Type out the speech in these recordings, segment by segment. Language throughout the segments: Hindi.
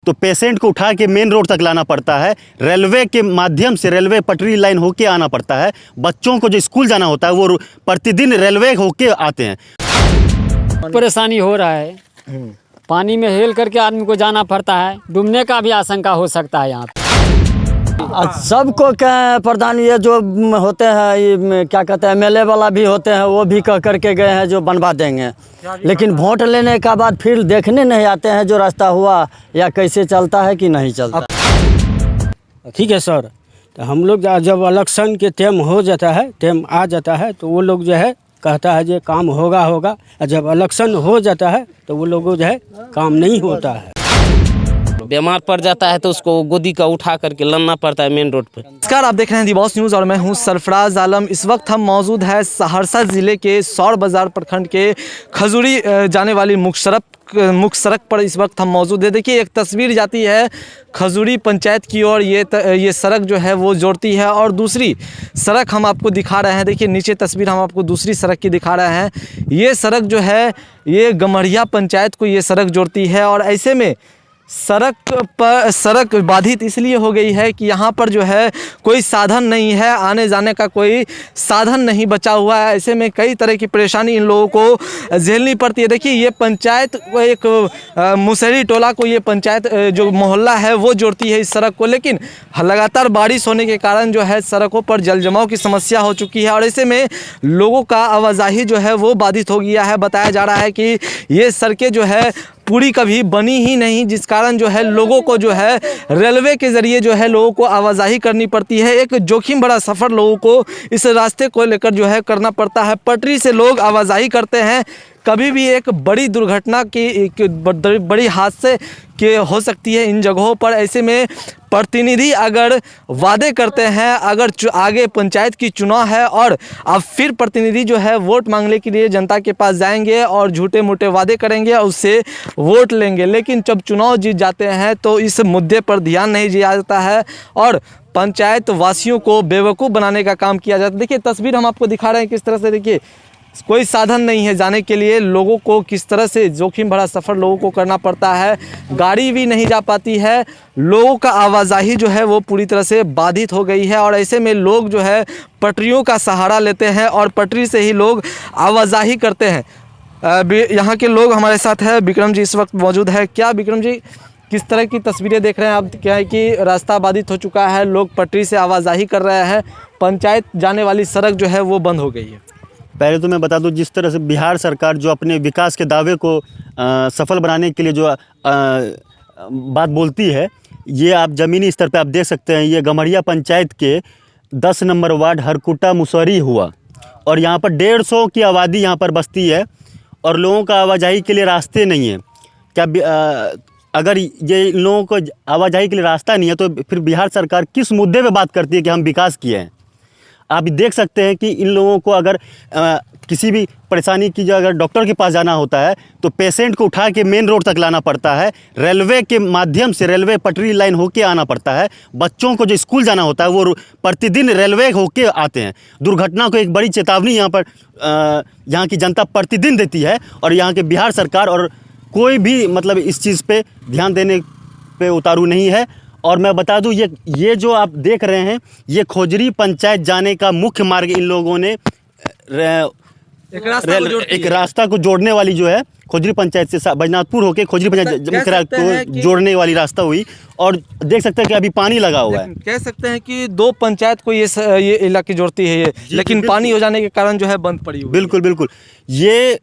तो पेशेंट को उठा के मेन रोड तक लाना पड़ता है, रेलवे के माध्यम से रेलवे पटरी लाइन होके आना पड़ता है। बच्चों को जो स्कूल जाना होता है वो प्रतिदिन रेलवे होके आते हैं। परेशानी हो रहा है, पानी में हेल करके आदमी को जाना पड़ता है, डूबने का भी आशंका हो सकता है यहाँ पे। सबको क्या प्रधान ये जो होते हैं ये क्या कहते हैं एमएलए वाला भी होते हैं, वो भी कह करके गए हैं जो बनवा देंगे, लेकिन वोट लेने का बाद फिर देखने नहीं आते हैं जो रास्ता हुआ या कैसे चलता है कि नहीं चलता। ठीक है सर, तो हम लोग जब इलेक्शन के टाइम हो जाता है, टाइम आ जाता है तो वो लोग जो है कहता है जो काम होगा और जब इलेक्शन हो जाता है तो वो लोगों जो है काम नहीं होता है। बीमार पड़ जाता है तो उसको गोदी का उठा करके लाना पड़ता है मेन रोड पे। नमस्कार, आप देख रहे हैं दी बॉस न्यूज़ और मैं हूं सरफराज आलम। इस वक्त हम मौजूद है सहरसा ज़िले के सौर बाज़ार प्रखंड के खजूरी जाने वाली मुख्य सड़क पर इस वक्त हम मौजूद है। देखिए, एक तस्वीर जाती है खजूरी पंचायत की ओर, ये सड़क जो है वो जोड़ती है और दूसरी सड़क हम आपको दिखा रहे हैं। देखिए नीचे तस्वीर हम आपको दूसरी सड़क की दिखा रहे हैं। ये सड़क जो है ये गम्हरिया पंचायत को ये सड़क जोड़ती है और ऐसे में सड़क बाधित इसलिए हो गई है कि यहाँ पर जो है कोई साधन नहीं है, आने जाने का कोई साधन नहीं बचा हुआ है। ऐसे में कई तरह की परेशानी इन लोगों को झेलनी पड़ती है। देखिए ये पंचायत को एक मुसहरी टोला को ये पंचायत जो मोहल्ला है वो जोड़ती है इस सड़क को, लेकिन लगातार बारिश होने के कारण जो है सड़कों पर जल जमाव की समस्या हो चुकी है और ऐसे में लोगों का आवाजाही जो है वो बाधित हो गया है। बताया जा रहा है कि ये सड़कें जो है पूरी कभी बनी ही नहीं, जिस कारण जो है लोगों को जो है रेलवे के ज़रिए जो है लोगों को आवाजाही करनी पड़ती है। एक जोखिम भरा सफ़र लोगों को इस रास्ते को लेकर जो है करना पड़ता है। पटरी से लोग आवाजाही करते हैं, कभी भी एक बड़ी दुर्घटना की बड़ी हादसे के हो सकती है इन जगहों पर। ऐसे में प्रतिनिधि अगर वादे करते हैं, अगर आगे पंचायत की चुनाव है और अब फिर प्रतिनिधि जो है वोट मांगने के लिए जनता के पास जाएंगे और झूठे मूठे वादे करेंगे और उससे वोट लेंगे, लेकिन जब चुनाव जीत जाते हैं तो इस मुद्दे पर ध्यान नहीं दिया जाता है और पंचायत वासियों को बेवकूफ़ बनाने का काम किया जाता है। देखिए तस्वीर हम आपको दिखा रहे हैं किस तरह से, देखिए कोई साधन नहीं है जाने के लिए, लोगों को किस तरह से जोखिम भरा सफ़र लोगों को करना पड़ता है, गाड़ी भी नहीं जा पाती है, लोगों का आवाजाही जो है वो पूरी तरह से बाधित हो गई है और ऐसे में लोग जो है पटरियों का सहारा लेते हैं और पटरी से ही लोग आवाजाही करते हैं। यहाँ के लोग हमारे साथ है, विक्रम जी इस वक्त मौजूद है। क्या विक्रम जी, किस तरह की तस्वीरें देख रहे हैं आप? क्या है कि रास्ता बाधित हो चुका है, लोग पटरी से आवाजाही कर रहे हैं, पंचायत जाने वाली सड़क जो है वो बंद हो गई है। पहले तो मैं बता दूं, जिस तरह से बिहार सरकार जो अपने विकास के दावे को सफल बनाने के लिए जो बात बोलती है, ये आप ज़मीनी स्तर पे आप देख सकते हैं। ये गम्हरिया पंचायत के 10 नंबर वार्ड हरकुटा मुसहरी हुआ और यहाँ पर 150 की आबादी यहाँ पर बसती है और लोगों का आवाजाही के लिए रास्ते नहीं है। क्या अगर ये इन लोगों को आवाजाही के लिए रास्ता नहीं है तो फिर बिहार सरकार किस मुद्दे पे बात करती है कि हम विकास किए हैं? आप देख सकते हैं कि इन लोगों को अगर किसी भी परेशानी की जो अगर डॉक्टर के पास जाना होता है तो पेशेंट को उठा के मेन रोड तक लाना पड़ता है, रेलवे के माध्यम से रेलवे पटरी लाइन होके आना पड़ता है। बच्चों को जो स्कूल जाना होता है वो प्रतिदिन रेलवे होके आते हैं। दुर्घटना को एक बड़ी चेतावनी यहाँ पर यहाँ की जनता प्रतिदिन देती है और यहाँ के बिहार सरकार और कोई भी मतलब इस चीज़ पे ध्यान देने पे उतारू नहीं है। और मैं बता दूं, ये जो आप देख रहे हैं ये खोजरी पंचायत जाने का मुख्य मार्ग इन लोगों ने एक रास्ता को जोड़ने वाली जो है खोजरी पंचायत से बैजनाथपुर होके खोजरी पंचायत को जोड़ने वाली रास्ता हुई और देख सकते हैं कि अभी पानी लगा हुआ है। कह सकते हैं कि दो पंचायत को ये इलाके जोड़ती है ये, लेकिन पानी हो जाने के कारण जो है बंद पड़ी हुई। बिल्कुल बिल्कुल, ये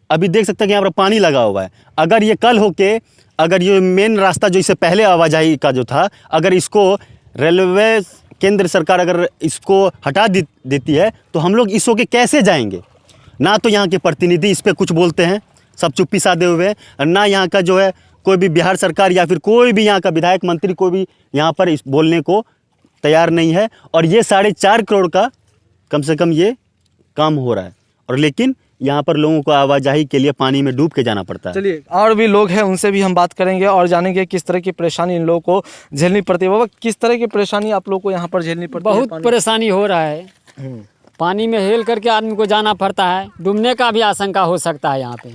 अभी देख सकते हैं कि यहाँ पर पानी लगा हुआ है। अगर ये कल होके अगर ये मेन रास्ता जो इससे पहले आवाजाही का जो था, अगर इसको रेलवे केंद्र सरकार अगर इसको हटा देती है तो हम लोग इस होके कैसे जाएंगे? ना तो यहाँ के प्रतिनिधि इस पर कुछ बोलते हैं, सब चुप्पी साधे हुए हैं, ना यहाँ का जो है कोई भी बिहार सरकार या फिर कोई भी यहाँ का विधायक मंत्री कोई भी यहाँ पर इस बोलने को तैयार नहीं है। और ये 4.5 करोड़ का कम से कम ये काम हो रहा है और लेकिन यहाँ पर लोगों को आवाजाही के लिए पानी में डूब के जाना पड़ता है। चलिए और भी लोग हैं, उनसे भी हम बात करेंगे और जानेंगे किस तरह की परेशानी इन लोगों को झेलनी पड़ती है। बाबा, किस तरह की परेशानी आप लोगों को यहाँ पर झेलनी पड़ती है? बहुत परेशानी हो रहा है, पानी में हेल करके आदमी को जाना पड़ता है, डूबने का भी आशंका हो सकता है यहाँ पे।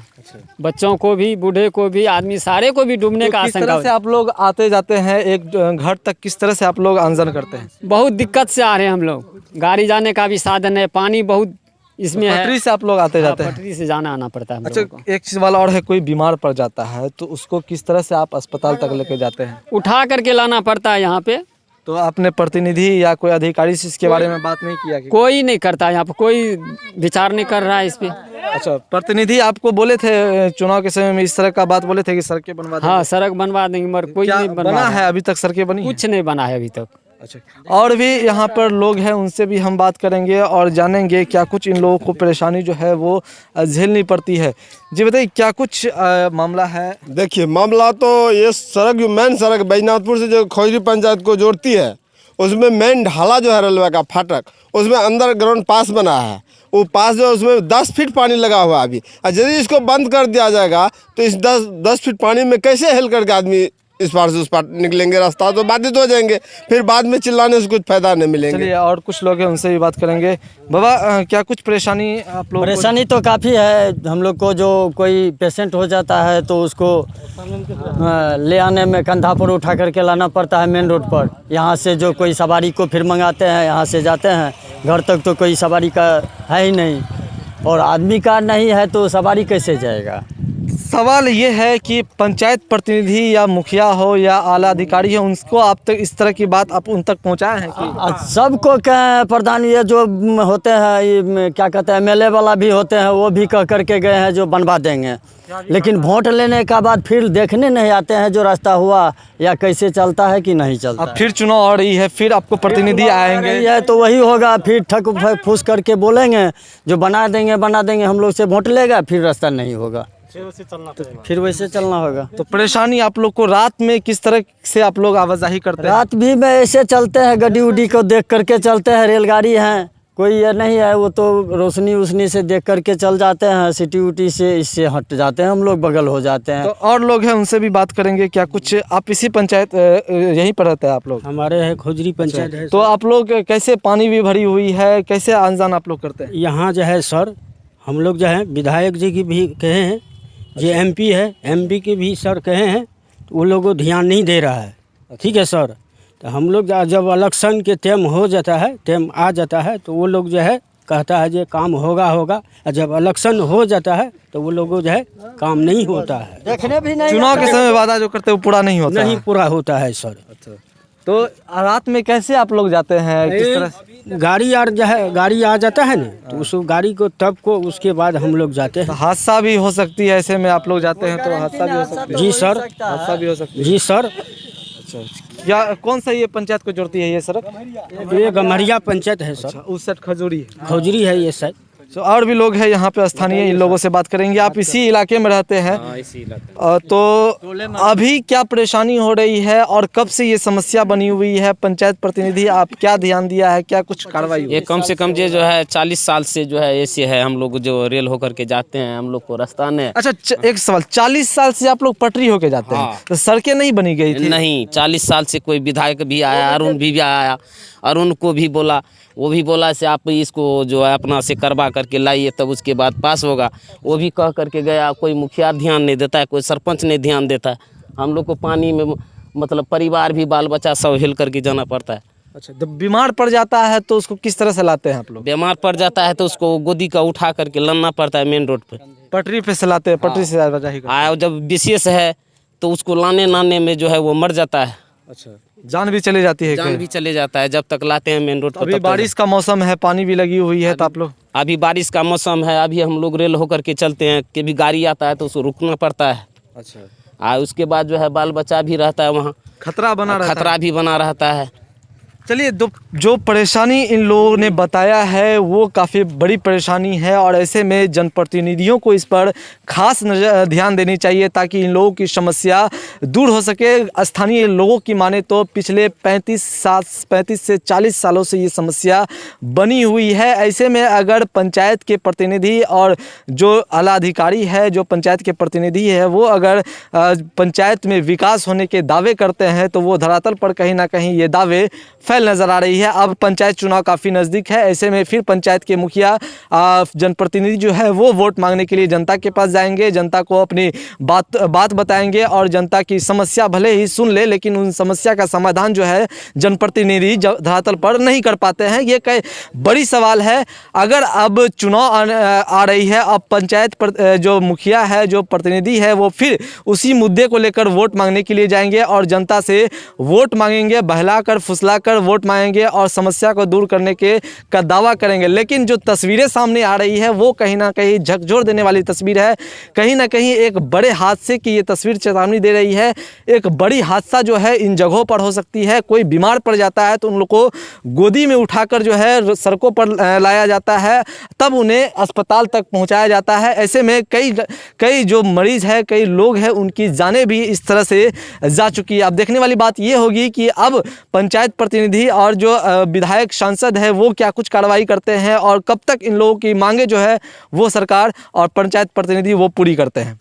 बच्चों को भी, बूढ़े को भी, आदमी सारे को भी डूबने का किस आशंका तरह से आप लोग आते जाते हैं एक घर तक, किस तरह से आप लोग आंदोलन करते हैं? बहुत दिक्कत से आ रहे हैं हम लोग। गाड़ी जाने का भी साधन है, पानी बहुत इसमें है। पटरी से आप लोग आते जाते हैं? पटरी से जाना आना पड़ता है हम अच्छा, लोगों को। एक चीज वाला और है, कोई बीमार पड़ जाता है तो उसको किस तरह से आप अस्पताल तक लेके जाते हैं? उठा करके लाना पड़ता है यहाँ पे। तो आपने प्रतिनिधि या कोई अधिकारी से इसके बारे में बात नहीं किया कि? कोई नहीं करता यहाँ पे, कोई विचार नहीं कर रहा है इस पे। अच्छा, प्रतिनिधि आपको बोले थे चुनाव के समय में इस तरह का बात बोले थे कि सड़कें बनवा देंगे? हाँ, सड़क बनवा देंगे, मगर कोई क्या नहीं बना बनवा है? अभी तक सड़कें बनी हैं? कुछ नहीं बना है अभी तक। अच्छा, और भी यहाँ पर लोग हैं, उनसे भी हम बात करेंगे और जानेंगे क्या कुछ इन लोगों को परेशानी जो है वो झेलनी पड़ती है। जी बताइए, क्या कुछ मामला है? देखिए, मामला तो ये सड़क, जो मेन सड़क बैजनाथपुर से जो खोजरी पंचायत को जोड़ती है, उसमें मेन ढाला जो है रेलवे का फाटक, उसमें अंडरग्राउंड पास बना है। वो पास जो है उसमें 10 फीट पानी लगा हुआ है अभी। और यदि इसको बंद कर दिया जाएगा तो इस 10 फीट पानी में कैसे हेल करके आदमी इस पार से उस पार निकलेंगे? रास्ता तो बाधित हो जाएंगे, फिर बाद में चिल्लाने से कुछ फायदा नहीं मिलेंगे। चलिए, और कुछ लोग हैं, उनसे भी बात करेंगे। बाबा, क्या कुछ परेशानी आप लोग? परेशानी तो काफ़ी है हम लोग को। जो कोई पेशेंट हो जाता है तो उसको ले आने में कंधा पर उठा करके लाना पड़ता है मेन रोड पर। यहाँ से जो कोई सवारी को फिर मंगाते हैं, यहाँ से जाते हैं घर तक, तो कोई सवारी का है ही नहीं, और आदमी का नहीं है तो सवारी कैसे जाएगा? सवाल ये है कि पंचायत प्रतिनिधि या मुखिया हो या आला अधिकारी हो, उनको आप तक इस तरह की बात आप उन तक पहुंचाए हैं कि? सबको प्रधान, ये जो होते हैं, ये क्या कहते हैं, एमएलए वाला भी होते हैं, वो भी कह करके गए हैं जो बनवा देंगे, लेकिन वोट लेने का बाद फिर देखने नहीं आते हैं जो रास्ता हुआ या कैसे चलता है कि नहीं चलता। अब फिर चुनाव आ रही है, फिर आपको प्रतिनिधि आएंगे है तो वही होगा, फिर ठक फूस करके बोलेंगे जो बना देंगे हम लोग से वोट लेगा, फिर रास्ता नहीं होगा, फिर वैसे चलना होगा। तो परेशानी आप लोग को रात में किस तरह से आप लोग आवाजाही करते हैं? रात भी में ऐसे चलते हैं, गड्डी उड्डी को देख करके चलते हैं। रेलगाड़ी है, कोई ये नहीं है, वो तो रोशनी उसनी से देख करके चल जाते हैं, सिटी उटी से इससे हट जाते हैं हम लोग, बगल हो जाते हैं। तो और लोग हैं, उनसे भी बात करेंगे। क्या कुछ आप इसी पंचायत यहीं पर रहते हैं आप लोग? हमारे है खोजरी पंचायत है। तो आप लोग कैसे, पानी भी भरी हुई है, कैसे आन जान आप लोग करते हैं? यहाँ जो है सर, हम लोग जो है विधायक जी की भी कहे हैं, जो एमपी है, एमपी के भी सर कहे हैं, तो वो लोगों को ध्यान नहीं दे रहा है। ठीक है सर, तो हम लोग जब इलेक्शन के टाइम हो जाता है, टाइम आ जाता है, तो वो लोग जो है कहता है जो काम होगा, और जब इलेक्शन हो जाता है तो वो लोगों जो है काम नहीं होता है। देखने भी नहीं, चुनाव के समय वादा जो करते हैं वो पूरा नहीं होता नहीं है। पूरा होता है सर। तो रात में कैसे आप लोग जाते हैं, किस तरह से? गाड़ी जो है, गाड़ी आ जाता है ना, तो उस गाड़ी को तब को उसके बाद हम लोग जाते तो हैं। हादसा भी हो सकती है, ऐसे में आप लोग जाते हैं तो हादसा भी हो सकता है? जी सर, हादसा भी हो सकती है। जी सर। अच्छा, या कौन सा ये पंचायत को जोड़ती है ये सड़क? ये गम्हरिया पंचायत है सर, उस साइड खजूरी है। खोजरी है ये साइड। तो और भी लोग हैं यहाँ पे स्थानीय, इन लोगों से बात करेंगे। आप इसी इलाके में रहते हैं? तो अभी क्या परेशानी हो रही है और कब से ये समस्या बनी हुई है? पंचायत प्रतिनिधि आप क्या ध्यान दिया है, क्या कुछ कार्रवाई हुई? ये कम से कम ये जो है 40 साल से जो है ऐसे है, हम लोग जो रेल होकर के जाते हैं, हम लोग को रास्ता नहीं। अच्छा, एक सवाल, 40 साल से आप लोग पटरी होके जाते हैं, तो सड़कें नहीं बनी गई थी? नहीं, 40 साल से कोई विधायक भी आया, अरुण भी आया, अरुण को भी बोला, वो भी बोला से आप इसको जो है अपना से करवा करके लाइए, तब उसके बाद पास होगा। वो भी कह करके गया, कोई मुखिया ध्यान नहीं देता है, कोई सरपंच नहीं ध्यान देता है। हम लोग को पानी में मतलब परिवार भी, बाल बच्चा सब हिल करके जाना पड़ता है। अच्छा, तो बीमार पड़ जाता है तो उसको किस तरह से लाते हैं आप लोग? बीमार पड़ जाता है तो उसको गोदी का उठा करके लाना पड़ता है मेन रोड पे। पटरी पे से लाते हैं, पटरी से आवाजाही करते हैं। जब विशेष है तो उसको लाने में जो है वो मर जाता है। अच्छा, जान भी चली जाती है? जान भी चले जाता है जब तक लाते हैं मेन रोड पर। अभी बारिश का मौसम है, पानी भी लगी हुई है, तो आप लोग? अभी बारिश का मौसम है, अभी हम लोग रेल होकर के चलते हैं, कभी गाड़ी आता है तो उसको रुकना पड़ता है। अच्छा, उसके बाद जो है बाल बच्चा भी रहता है वहाँ, खतरा बना रहता है। खतरा भी बना रहता है। चलिए, जो परेशानी इन लोगों ने बताया है वो काफ़ी बड़ी परेशानी है, और ऐसे में जनप्रतिनिधियों को इस पर खास ध्यान देनी चाहिए ताकि इन लोगों की समस्या दूर हो सके। स्थानीय लोगों की माने तो पिछले 35 से 40 सालों से ये समस्या बनी हुई है। ऐसे में अगर पंचायत के प्रतिनिधि और जो आला अधिकारी है, जो पंचायत के प्रतिनिधि है, वो अगर पंचायत में विकास होने के दावे करते हैं तो वो धरातल पर कहीं ना कहीं ये दावे फैल नज़र आ रही है। अब पंचायत चुनाव काफ़ी नज़दीक है, ऐसे में फिर पंचायत के मुखिया जनप्रतिनिधि जो है वो वोट मांगने के लिए जनता के पास जाएंगे, जनता को अपनी बात बताएंगे और जनता की समस्या भले ही सुन ले लेकिन उन समस्या का समाधान जो है जनप्रतिनिधि धरातल पर नहीं कर पाते हैं। ये कई बड़ी सवाल है। अगर अब चुनाव आ रही है, अब पंचायत पर जो मुखिया है, जो प्रतिनिधि है, वो फिर उसी मुद्दे को लेकर वोट मांगने के लिए जाएंगे और जनता से वोट मांगेंगे, बहलाकर फुसलाकर वोट मांगेंगे और समस्या को दूर करने का दावा करेंगे। लेकिन जो तस्वीरें सामने आ रही है वो कहीं ना कहीं झकझोर देने वाली तस्वीर है। कहीं ना कहीं एक बड़े हादसे की ये तस्वीर चेतावनी दे रही है। एक बड़ी हादसा जो है इन जगहों पर हो सकती है। कोई बीमार पड़ जाता है तो उन लोग को गोदी में उठाकर जो है सड़कों पर लाया जाता है, तब उन्हें अस्पताल तक पहुंचाया जाता है। ऐसे में कई जो मरीज है, कई लोग हैं, उनकी जानें भी इस तरह से जा चुकी है। अब देखने वाली बात ये होगी कि अब पंचायत प्रतिनिधि और जो विधायक सांसद है वो क्या कुछ कार्रवाई करते हैं और कब तक इन लोगों की मांगे जो है वो सरकार और पंचायत प्रतिनिधि वो पूरी करते हैं।